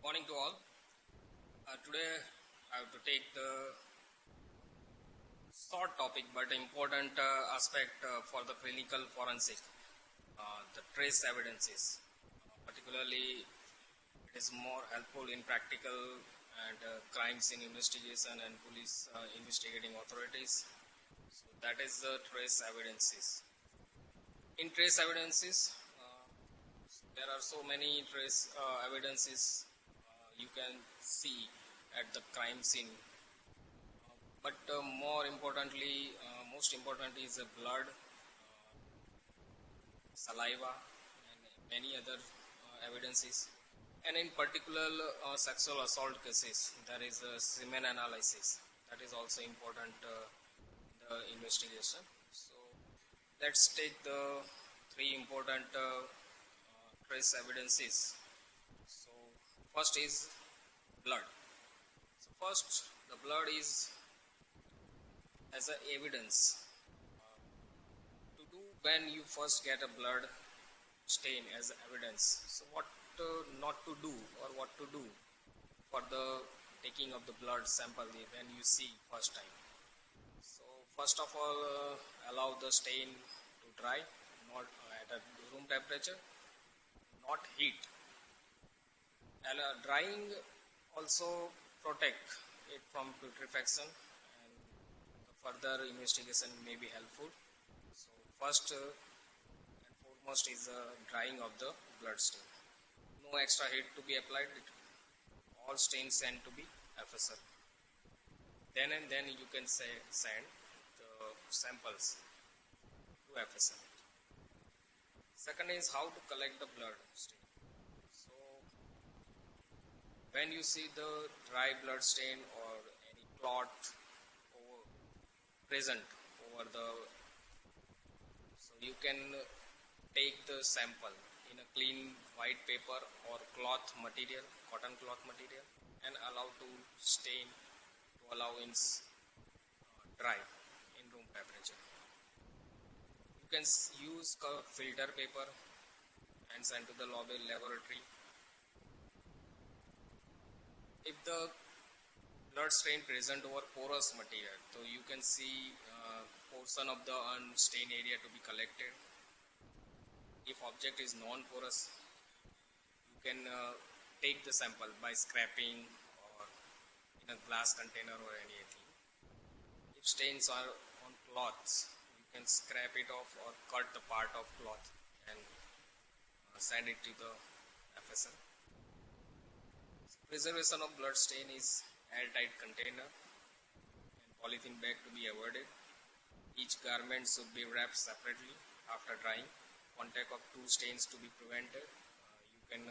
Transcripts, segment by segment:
Morning to all. Today I have to take the short topic but important aspect for the clinical forensic, the trace evidences. Particularly, it is more helpful in practical and crime scene investigation and police investigating authorities. So that is the trace evidences. In trace evidences, there are so many trace evidences you can see at the crime scene. But most important is the blood, saliva, and many other evidences. And in particular, sexual assault cases, there is a semen analysis. That is also important in the investigation. So let's take the three important trace evidences. So first is blood. So first, the blood is as a evidence to do when you first get a blood stain as evidence. So what not to do or what to do for the taking of the blood sample when you see first time. So first of all, allow the stain to dry, not at a room temperature, not heat. And drying also protect it from putrefaction, and further investigation may be helpful. So first and foremost is the drying of the blood stain. No extra heat to be applied. All stains sent to be FSL. Then and then you can send the samples to FSL. Second is how to collect the blood stain. So when you see the dry blood stain or any clot present over the, so you can take the sample in a clean white paper or cloth material, cotton cloth material, and allow to stain to allow in dry in room temperature. You can use filter paper and send to the laboratory. If the blood stain present over porous material, so you can see portion of the unstained area to be collected. If object is non-porous, you can take the sample by scraping or in a glass container or anything. If stains are on cloths, you can scrap it off or cut the part of cloth and send it to the FSL. Preservation of blood stain is airtight container and polythene bag to be avoided. Each garment should be wrapped separately after drying. Contact of two stains to be prevented. You can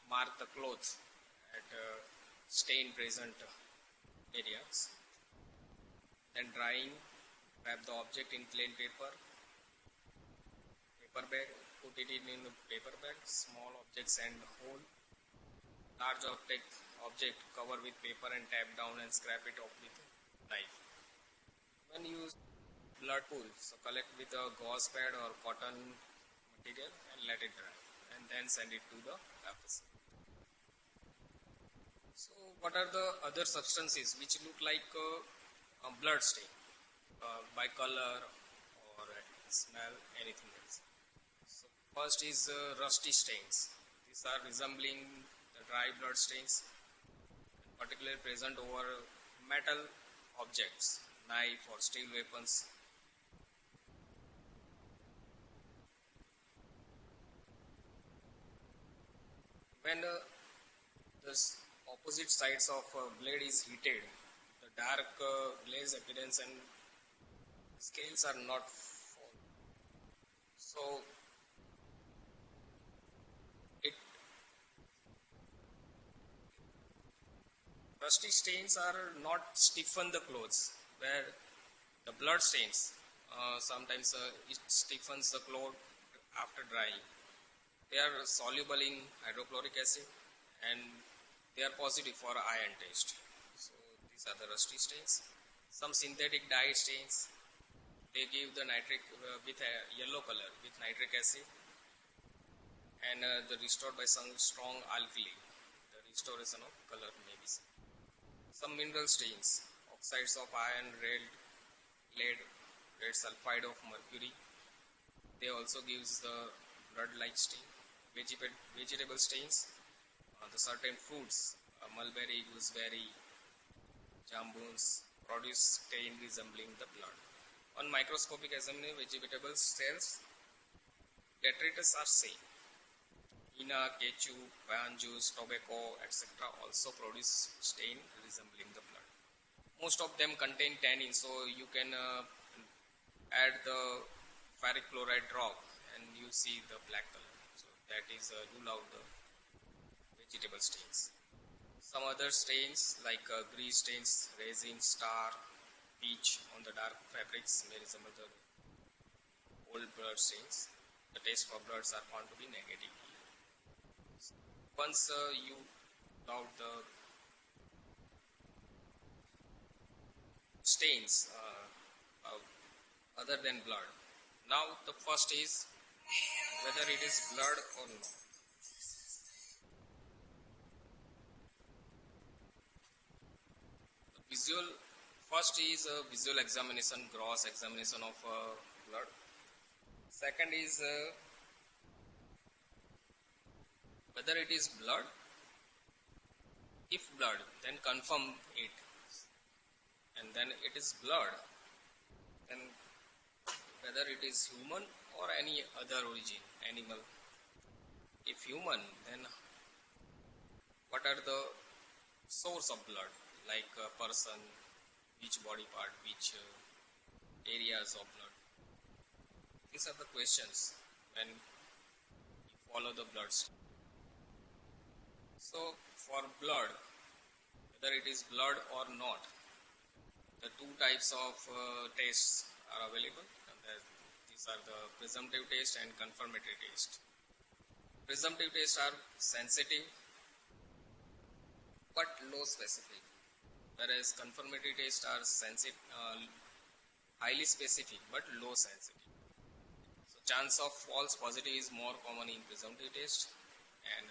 mark the clothes at stain present areas. Then drying, wrap the object in plain paper bag, put it in a paper bag. Small objects and whole. Large object cover with paper and tap down and scrap it off with a knife. When you use blood pool, so collect with a gauze pad or cotton material and let it dry, and then send it to the FSL. So what are the other substances which look like a blood stain by color or smell, anything else? So first is rusty stains. These are resembling the dry blood stains, particularly present over metal objects, knife or steel weapons. When the opposite sides of blade is heated, the dark glaze appearance and scales are not formed. So rusty stains are not stiffen the clothes, where the blood stains sometimes it stiffens the cloth after drying. They are soluble in hydrochloric acid and they are positive for iron test. So these are the rusty stains. Some synthetic dye stains, they give the nitric with a yellow color with nitric acid, and they're restored by some strong alkali. The restoration of color may be seen. Some mineral stains, oxides of iron, lead, red sulfide of mercury, they also gives the blood-like stain. Vegetable stains, the certain fruits, mulberry, gooseberry, jambuns, produce stain resembling the blood. On microscopic examining vegetable cells, detritus are seen. Henna, ketchup, pan juice, tobacco, etc. also produce stain resembling the blood. Most of them contain tannin, so you can add the ferric chloride drop and you see the black color. So that is rule out the vegetable stains. Some other stains like grease stains, resin, star, peach on the dark fabrics may resemble the old blood stains. The taste for bloods are found to be negative here. Once you rule out the stains other than blood, now the first is whether it is blood or not. First is a visual examination, gross examination of blood. Second is whether it is blood. If blood, then confirm it, and then it is blood, then whether it is human or any other origin, animal. If human, then what are the source of blood, like a person, which body part, which areas of blood. These are the questions when you follow the blood stream. So for blood, whether it is blood or not, the two types of tests are available. These are the presumptive test and confirmatory test. Presumptive tests are sensitive but low specific, whereas confirmatory tests are highly specific but low sensitive. So chance of false positive is more common in presumptive test, and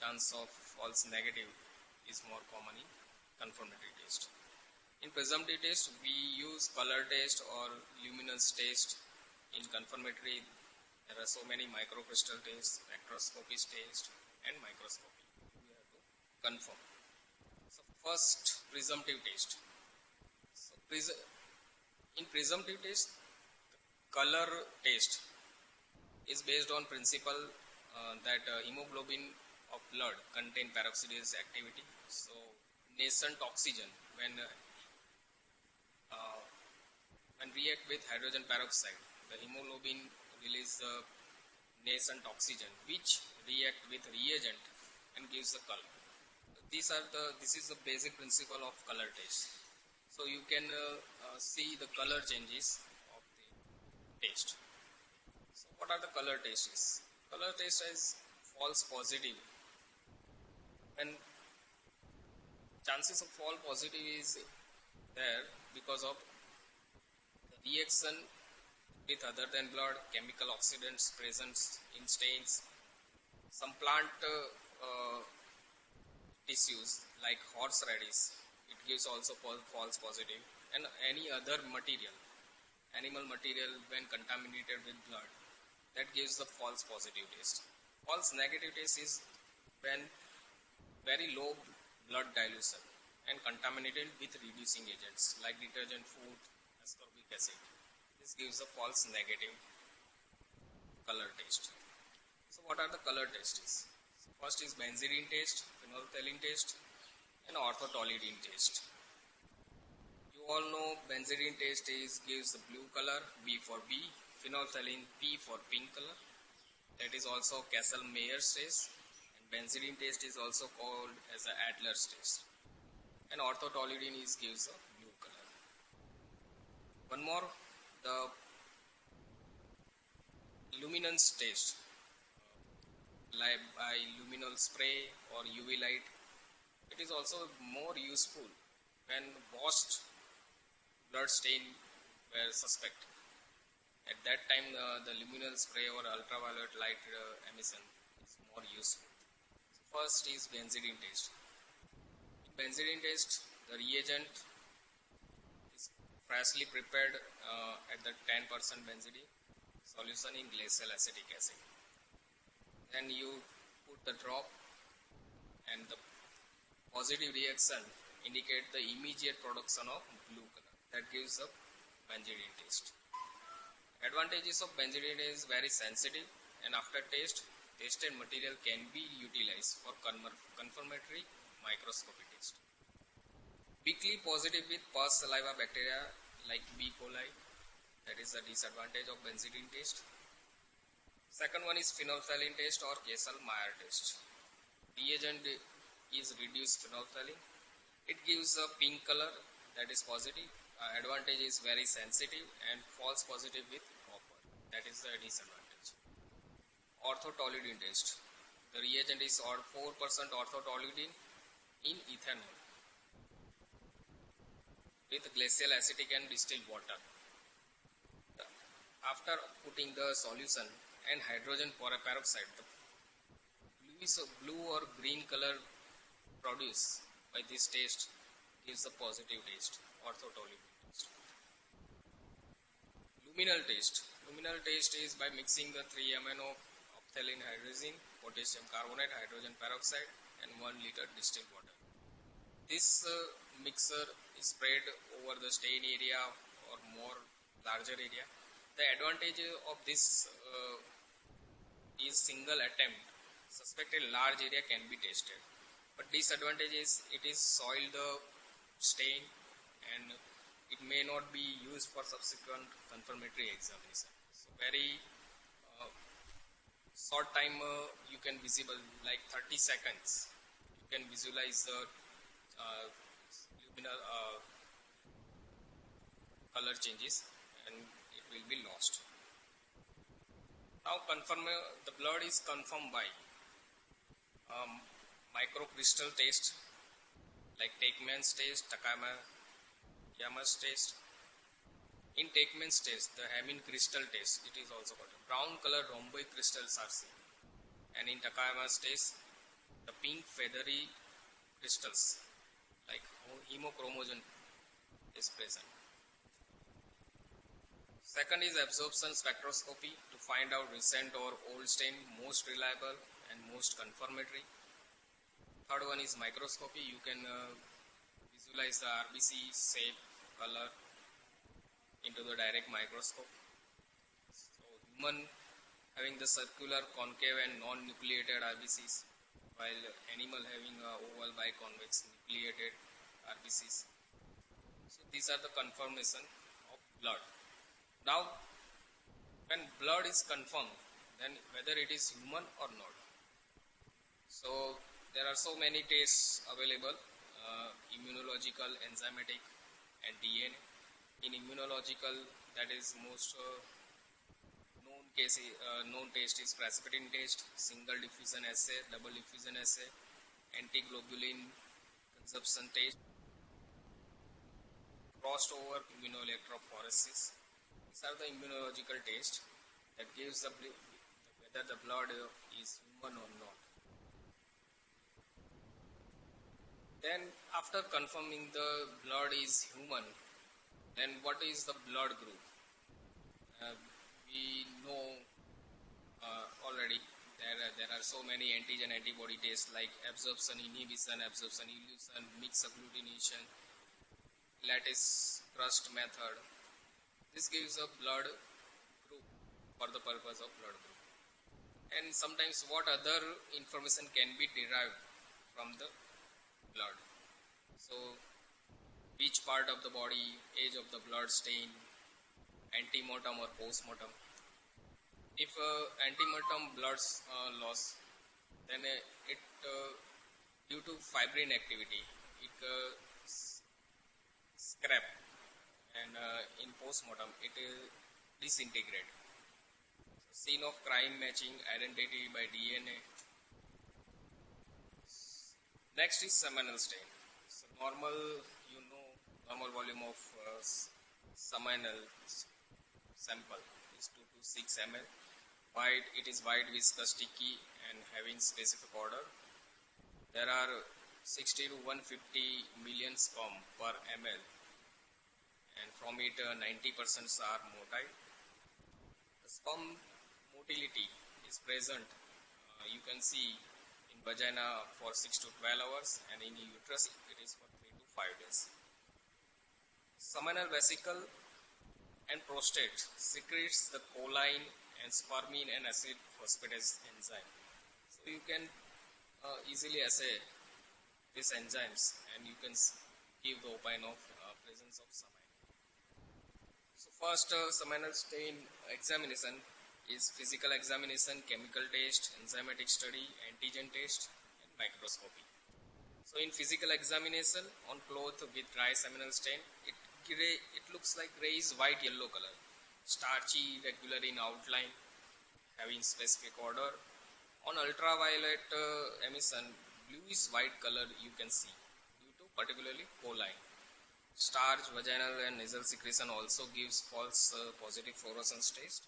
chance of false negative is more common in confirmatory test. In presumptive test, we use color test or luminance test. In confirmatory, there are so many microcrystal tests, spectroscopy test, and microscopy. We have to confirm. So first, presumptive test. So in presumptive test, color test is based on principle that hemoglobin of blood contain peroxidase activity. So nascent oxygen when react with hydrogen peroxide, the hemoglobin release the nascent oxygen which react with reagent and gives the color. This is the basic principle of color test. So you can see the color changes of the test. So what are the color tests? Color test is false positive, and chances of false positive is there because of the reaction with other than blood, chemical oxidants present in stains, some plant tissues like horseradish, it gives also false positive, and any other material, animal material when contaminated with blood, that gives the false positive test. False negative test is when very low blood dilution and contaminated with reducing agents like detergent, food, ascorbic acid. This gives a false negative color test. So what are the color tests? First is benzidine test, phenolphthalein test, and orthotolidine test. You all know benzidine test gives the blue color, B for B, phenolphthalein, P for pink color. That is also Kastle-Meyer's test, and benzidine test is also called as a Adler's test. And orthotolidine gives a blue color. One more, the luminance test, like by luminol spray or UV light. It is also more useful when washed blood stain were suspect. At that time, the luminol spray or ultraviolet light emission is more useful. So First is benzidine test. In benzidine test, the reagent is freshly prepared at the 10% benzidine solution in glacial acetic acid. Then you put the drop, and the positive reaction indicate the immediate production of blue color. That gives a benzidine test. Advantages of benzidine is very sensitive, and after test, tested material can be utilized for confirmatory microscopy test. Weakly positive with pus saliva bacteria like B. coli, that is the disadvantage of benzidine test. Second one is phenolphthalein test or Kessel-Meyer test. Reagent is reduced phenolphthalein. It gives a pink color, that is positive. Advantage is very sensitive and false positive with copper, that is the disadvantage. Orthotoluidine test. The reagent is 4% orthotoluidine in ethanol with glacial acetic and distilled water. After putting the solution and hydrogen peroxide, the blue or green color produced by this test gives a positive test, orthotoluidine test. Luminal test. Luminal test is by mixing the 3-amino ophthalene hydrazine, potassium carbonate, hydrogen peroxide and 1 liter distilled water. This mixture is spread over the stain area or more larger area. The advantage of this is single attempt. Suspected large area can be tested. But disadvantage is it is soil the stain and it may not be used for subsequent confirmatory examination. So very short time you can visible, like 30 seconds, you can visualize the luminal color changes and it will be lost. Now the blood is confirmed by microcrystal test like Teichmann's test, Takayama's test. In Teichmann's test, the Hamin crystal test, it is also called. Brown color rhomboid crystals are seen. And in Takayama's test, the pink feathery crystals like hemochromogen is present. Second is absorption spectroscopy to find out recent or old stain, most reliable and most confirmatory. Third one is microscopy. You can visualize the RBC shape, color into the direct microscope. So human having the circular, concave and non-nucleated RBCs, while animal having oval, biconvex, nucleated RBCs. So these are the confirmation of blood. Now, when blood is confirmed, then whether it is human or not. So there are so many tests available, immunological, enzymatic and DNA. In immunological, that is most known test is precipitin test, single diffusion assay, double diffusion assay, antiglobulin consumption test, crossed over immunoelectrophoresis. These are the immunological tests that gives whether the blood is human or not. Then after confirming the blood is human, then what is the blood group? We know already there are so many antigen antibody tests like absorption inhibition, absorption elution, mixed agglutination, lattice crust method. This gives a blood group for the purpose of blood group. And sometimes what other information can be derived from the blood. So which part of the body, age of the blood stain, antemortem or postmortem. If antemortem blood loss, then it due to fibrin activity, it scrap, and in postmortem it disintegrate. Scene of crime matching identity by DNA. Next is seminal stain. So normal volume of seminal sample is 2 to 6 ml. It is white, viscous, sticky and having specific odor. There are 60 to 150 million sperm per ml, and from it 90% are motile. The sperm motility is present, you can see in vagina for 6 to 12 hours, and in uterus it is for 3 to 5 days. Seminal vesicle and prostate secretes the choline and spermine and acid phosphatase enzyme. So you can easily assay these enzymes, and you can give the opine of presence of semen. So first, seminal stain examination is physical examination, chemical test, enzymatic study, antigen test, and microscopy. So in physical examination on cloth with dry seminal stain, it looks like grayish white yellow color, starchy, regular in outline, having specific odor. On ultraviolet emission, bluish white color you can see due to particularly choline. Starch, vaginal and nasal secretion also gives false positive fluorescence test.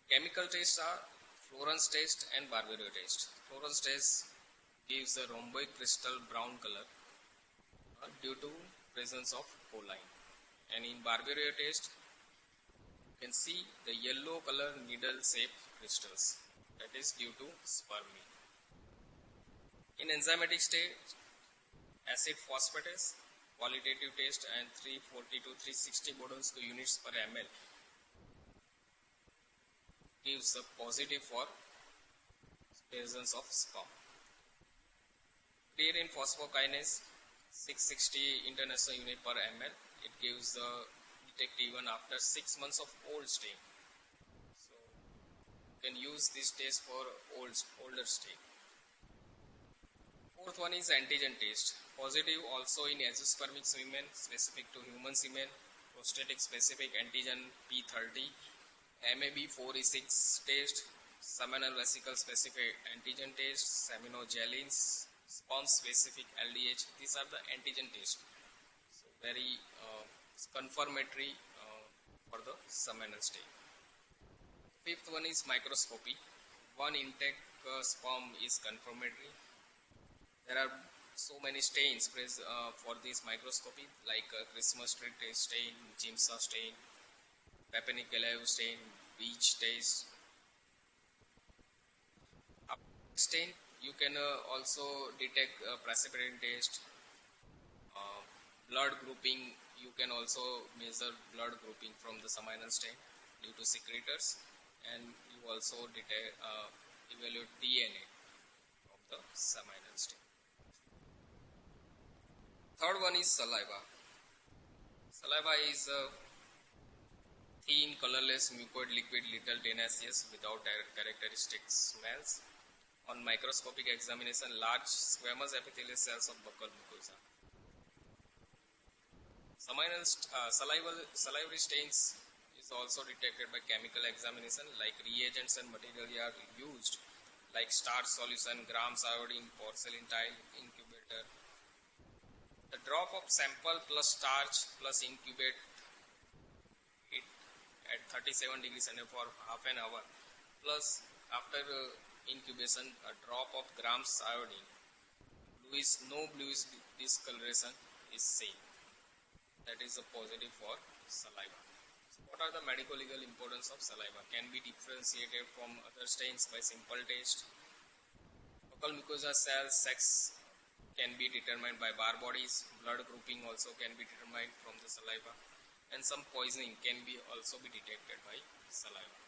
Chemical tests are fluorescence test and Barberio test. Fluorescence test gives a rhomboid crystal brown color due to presence of choline, and in Barberio test you can see the yellow color needle shaped crystals, that is due to spermine. In enzymatic state, acid phosphatase qualitative test and 340 to 360 Bodens units per ml gives a positive for presence of sperm. Creatine phosphokinase 660 international unit per ml, it gives the detect even after 6 months of old stain. So you can use this test for older stain. Fourth one is antigen test. Positive also in azoospermic semen specific to human semen, prostatic specific antigen P30, MAB4E6 test, seminal vesicle specific antigen test, seminogelins, sperm specific LDH. These are the antigen tests. So very confirmatory for the seminal stain. Fifth one is microscopy. One intake sperm is confirmatory. There are so many stains for this microscopy, like Christmas tree stain, Jimsa stain, Papanicolaou stain, beach test. Stain, you can also detect precipitin test, blood grouping. You can also measure blood grouping from the seminal stain due to secretors, and you also detect evaluate DNA of the seminal stain. Third one is saliva. Saliva is a thin, colorless, mucoid liquid, little tenacious, without characteristic smells. On microscopic examination, large squamous epithelial cells of buccal mucosa. Salivary stains is also detected by chemical examination, like reagents and material are used, like starch solution, grams iodine, porcelain tile, incubator. The drop of sample plus starch plus incubate it at 37 degrees Celsius for half an hour, plus after incubation a drop of grams iodine, no bluish discoloration is seen. That is a positive for saliva. So what are the medico-legal importance of saliva? Can be differentiated from other stains by simple test. Buccal mucosa cells sex can be determined by Barr bodies. Blood grouping also can be determined from the saliva, and some poisoning can be also be detected by saliva.